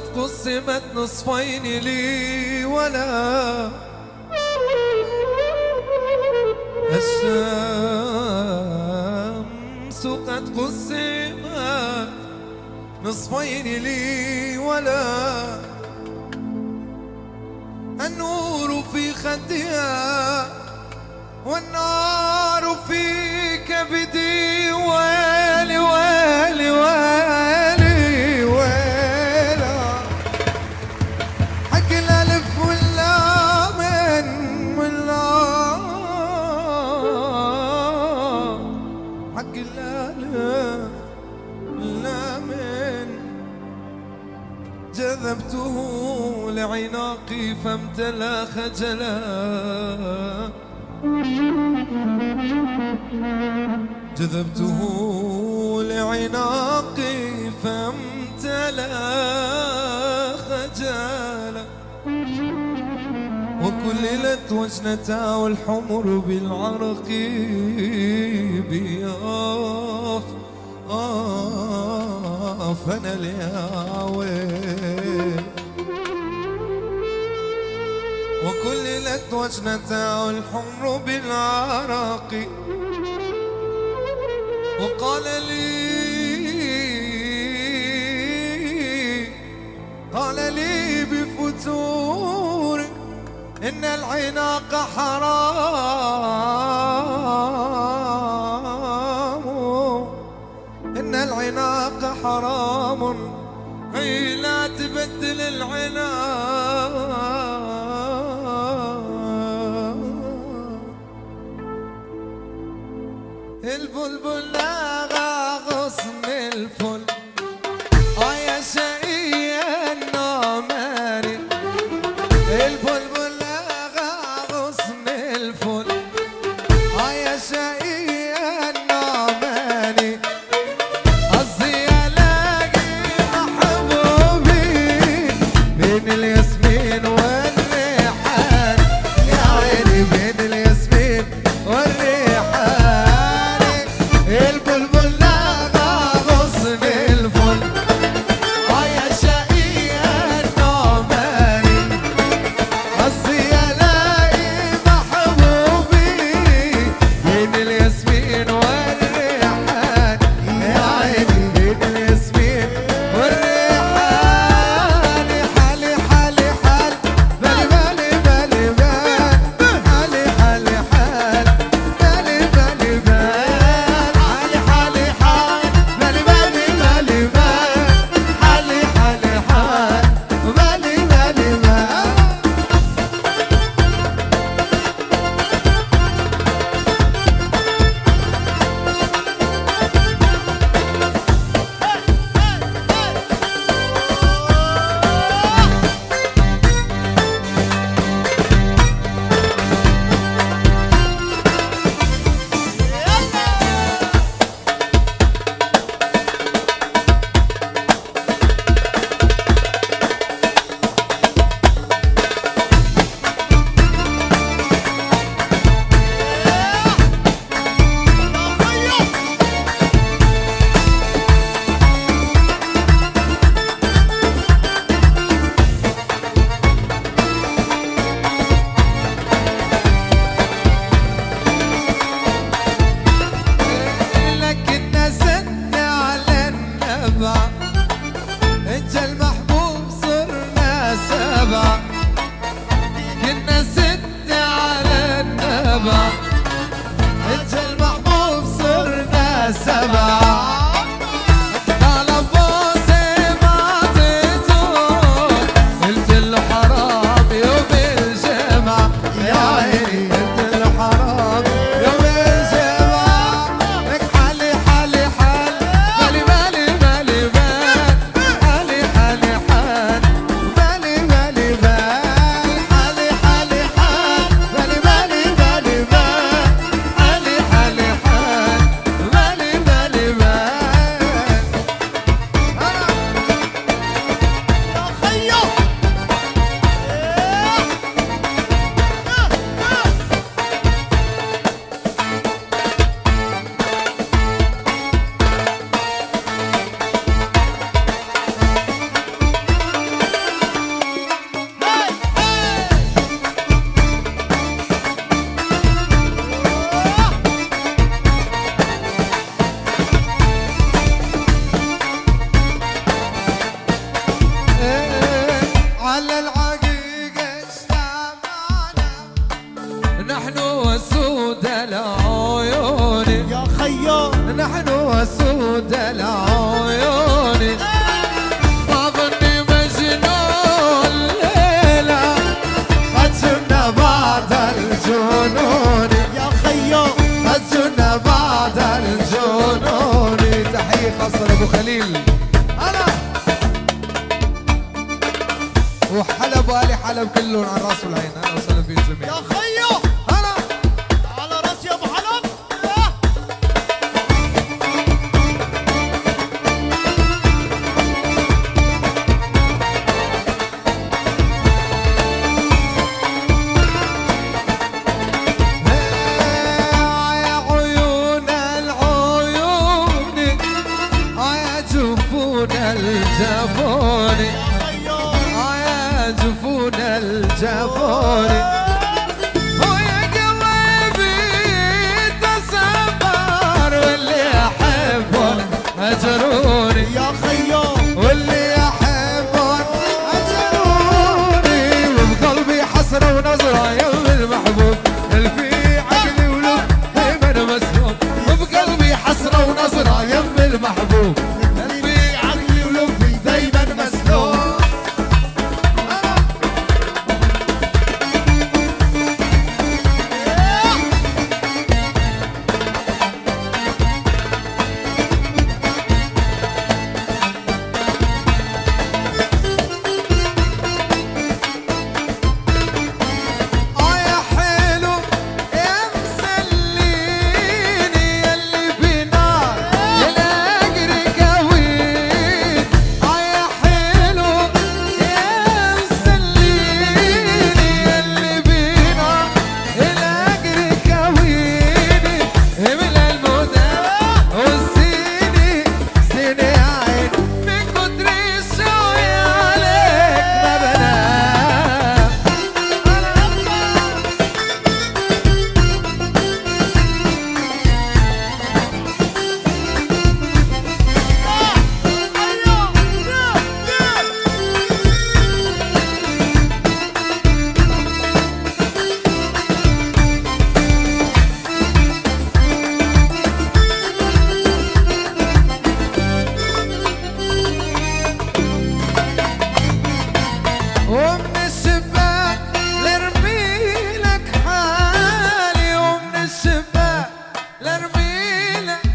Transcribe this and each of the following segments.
قد قسمت نصفين لي ولا الشمس قد قسمت نصفين لي ولا النور في خدها والنار في كبدي ويلي ويلي ويلي ويلا حق الألف واللام واللام حق الألف واللام جذبته لعناقي فامتلأ خجلا جذبته لعناقي فامتلأ خجلا وكللت وجنتاه الحمر بالعرق بياف فانا الياوي وكللت وجنتاه الحمر بالعرق وقال لي بفتور إن العناق حرام إن العناق حرام هي لا تبدل العناق البلبل لاغى غصن الفل يا شقي النعماني البلبل لاغى غصن الفل يا شقي النعماني قصدي الاقي محبوبي بين الياسمين والريحان يا عيني بين الياسمين والريحان البلبل لاغى غصن الفل يا شقي النعماني قصدي الاقي محبوبي بين الياسمين والريحان يا عيني بين الياسمين والريحان حالي حالي حال وسود العيون ما ظني مجنون ليلة قد جن بعد الجنون يا خيو قد جن بعد الجنون. تحية خاصة لأبو خليل أنا وحلب وآل حلب كلهم على الراس والعين. أهلا وسهلا فيهم يا جميعا. خيو أنا على راسي يا ابو حلب. يا عيون العيون يا جفون الجفون يا خيو يا جفون الجفون ويا قلبي تسمر واللي يحبون هجروني يا خيو واللي يحبون هجروني وبقلبي حسرة ونظرة يم المحبوب الفي عقلي ولب دايما مسلوب وبقلبي حسرة ونظرة يم المحبوب الفي عقلي ولبي دايما مسلوب. يا حلو يا مسليني يلي بنار للاجر كوين. يا حلو يا مسليني يلي بنار للاجر كوين. من المدى والسيني سيني عين من كتر الشوي عليك ما بنام. ومن الشباك لارمي لك حالي ومن الشباك لارمي لك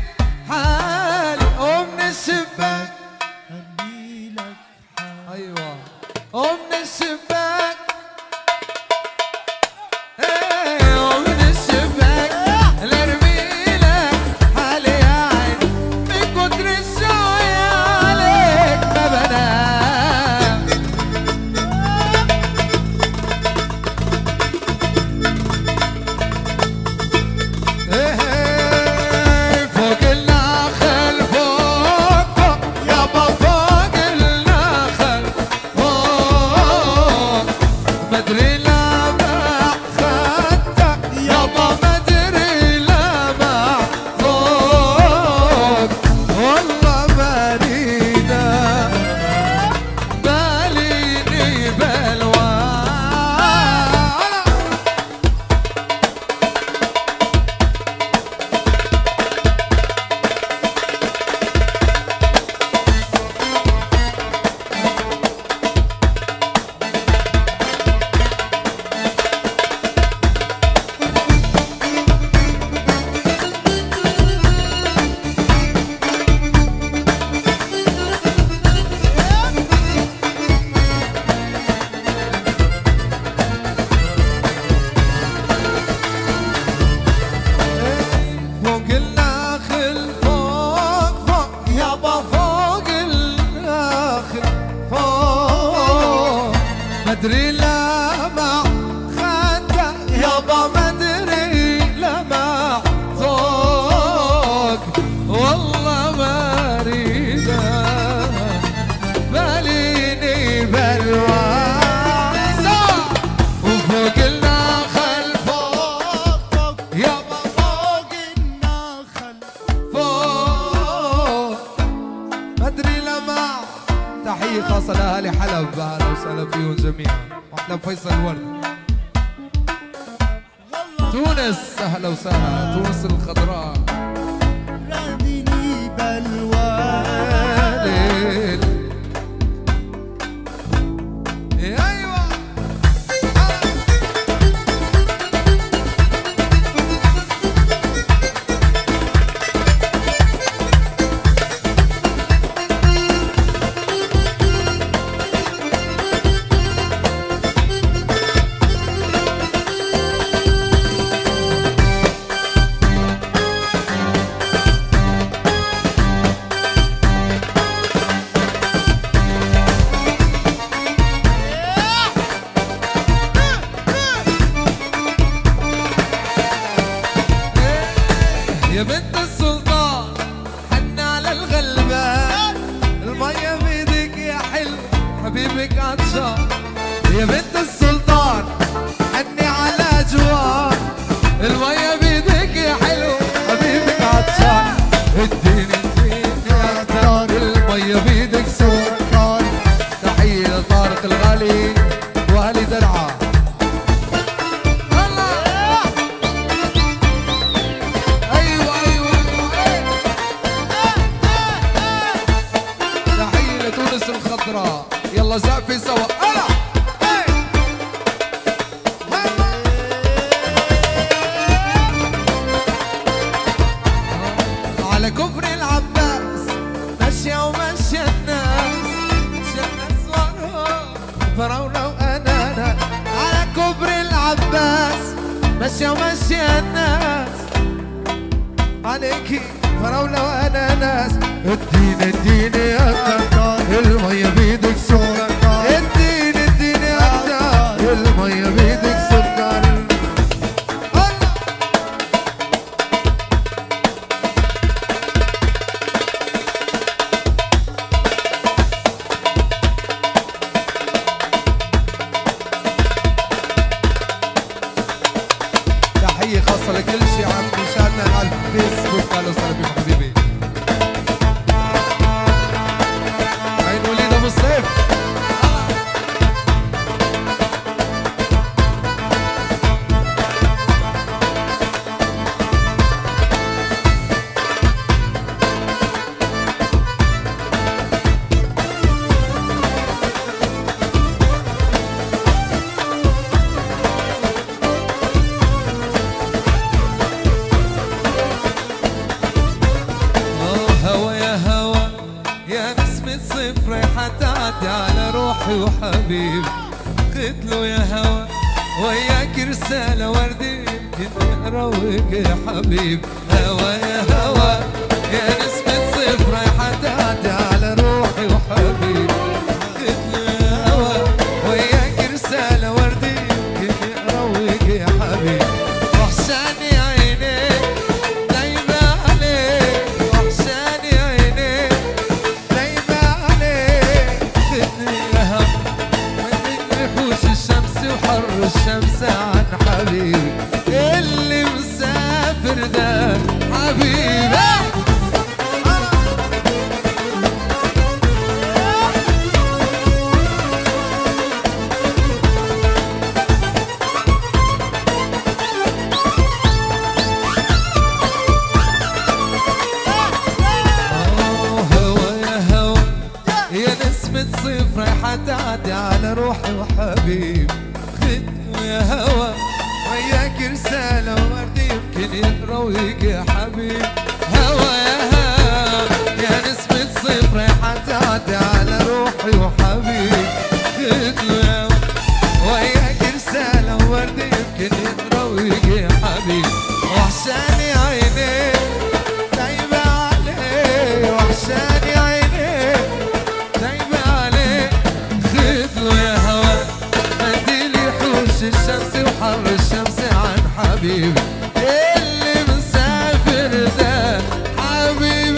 حالي ومن الشباك هديلك ايوه ومن الشباك ومن الشباك لارمي لك حالي يا عين من كتر الشوي عليك ما بنام. فوق النخل فوق فوق يابا فوق النخل فوق مدري لما خدتك يابا مدري لما فوق والله بريدة باليني بلوى. فوق النخل فوق فوق يابا فوق النخل فوق مدري لما خدك يابا مدري لما فوق والله ما اريده باليني بلوى. وفوق النخل فوق فوق يابا فوق النخل فوق مدري لما. تحية خاصة لأهالي حلب أهلا وسهلا فيهم جميعا. وحلب فيصل الورد والله تونس أهلا وسهلا تونس الخضراء. راديني حبيبك عطشان يا بنت السلطان حني على جوار المية بيدك يا حلو حبيبك عطشان اديني يا تار المية بيدك سكر تحية لطارق الغالي واهلي درعا الخضراء يلا زقفي سوا ألا على كفر العباس ماشية وماشية الناس فراولة وأنانا على كفر العباس ماشية وماشية الناس عليكي فراولة وأناناس اديني يا كتار المية بيدك سكر اديني يا كتار المية بيدك سكر تحية خاصة لكل شي عم يشاهدنا على الفيسبوك. اهلا وسهلا بكم حبيبي. عين وليد ابو الصيف. صيف ريحة تعدي على روحي وحبيبي قلت له يا هوا وياك رسالة وردي يمكن يقراوك يا حبيبي هوا يا هوا يا نسمة صيف ريحة تعدي على روحي وحبيبي قلت له يا هوا وياك رسالة وردي يمكن يقراوك يا حبيبي وحشاني عينيك دايما عليك وحشاني عينيك وحر الشمس عن حبيبي اللي مسافر ده حبيبي صيف رايحة تعدي على روحي وحبيبي خدمه يا هوا وياك رسالة وردي يمكن يقراويك يا حبيبي هوا يا هوا يا نسمة صيف رايحة تعدي على روحي وحبيبي خدمه يا هوا وياك رسالة وردي يمكن يقراويك يا حبيبي وحشاني عينيك دايما عليك وحشاني عينيك الشمس وحر الشمس عن حبيبي اللي مسافر ده حبيبي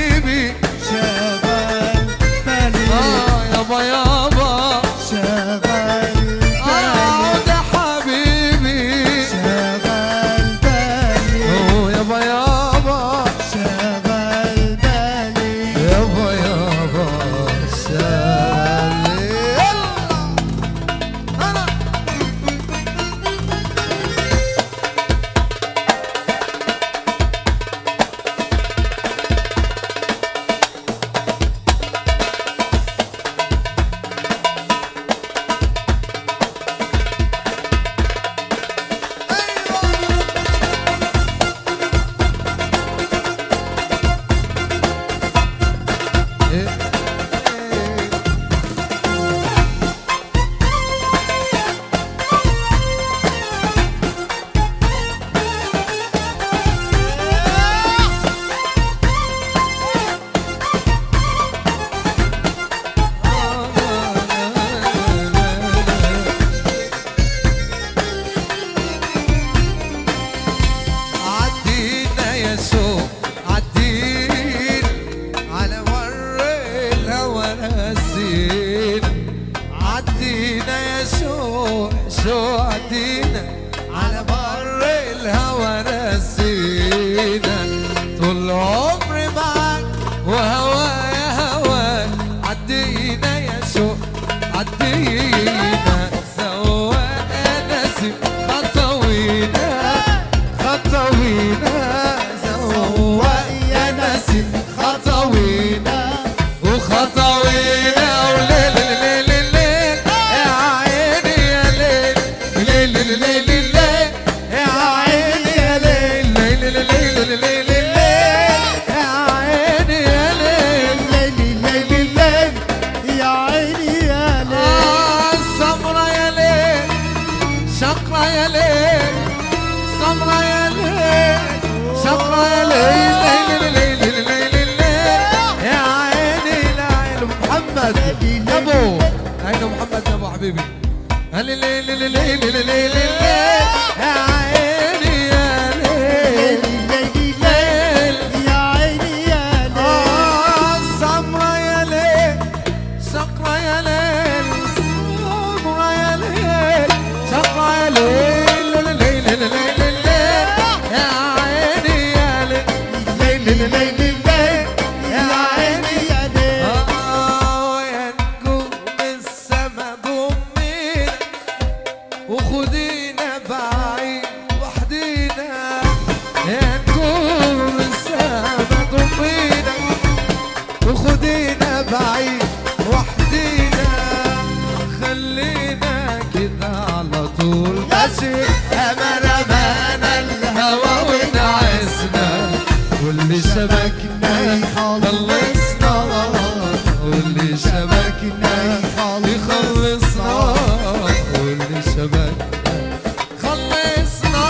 حبيبي شغل بالي يابا يابا شغل ده حبيبي شغل بالي يابا يابا شغل بالي يابا يابا شالي أنا عدينا يا سوق عدينا على مر الهوى نسينا عدينا يا سوق عدينا على مر الهوى نسينا طول عمري معاك وهوا يا هوا عدينا يا سوق عدينا سواء نسي خطوينا خطوينا سواء يا نسيم خطوينا وخطوينا وليل ليل ليل يا عيني يا ليل ليل ليل ليل يا عيني يا ليل ليل ليل ليل يا عيني يا ليل ليلي ليلي الليل يا عيني يا ليل سمرة يا ليل شقرة يا ليل سمرة يا ليل شقرة يا ليل ليل ليل ليل ليل يا عيني لعين محمد ابو عين محمد ابو حبيبي ليل ليل ليل ليل ليل يا عيني يا ليل ليلي ليل يا عيني يا ليل سمرة يا ليل شقرة يا ليل سمرة يا ليل شقرة يا ليل ليل ليل ليل يا عيني يا ليل ليل ليل ليل يا عيني يا ليل ويا نجوم السما ضمينا وخدينا بعيد وحدينا يا نجوم السما ضمينا وخدينا بعيد وحدينا خلينا كده على طول ماشي اما رمانا الهوى ونعسنا واللي شبكنا خلصنا واللي شبكنا يخلصنا واللي شبكنا خلصنا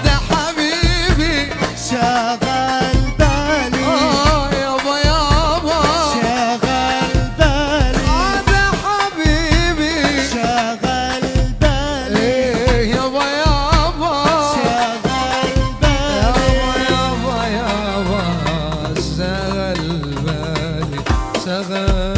ده حبيبي شغل بالي يابا يابا شغل بالي ده حبيبي شغل بالي يابا يابا شغل بالي يابا يابا يابا شغل بالي شغل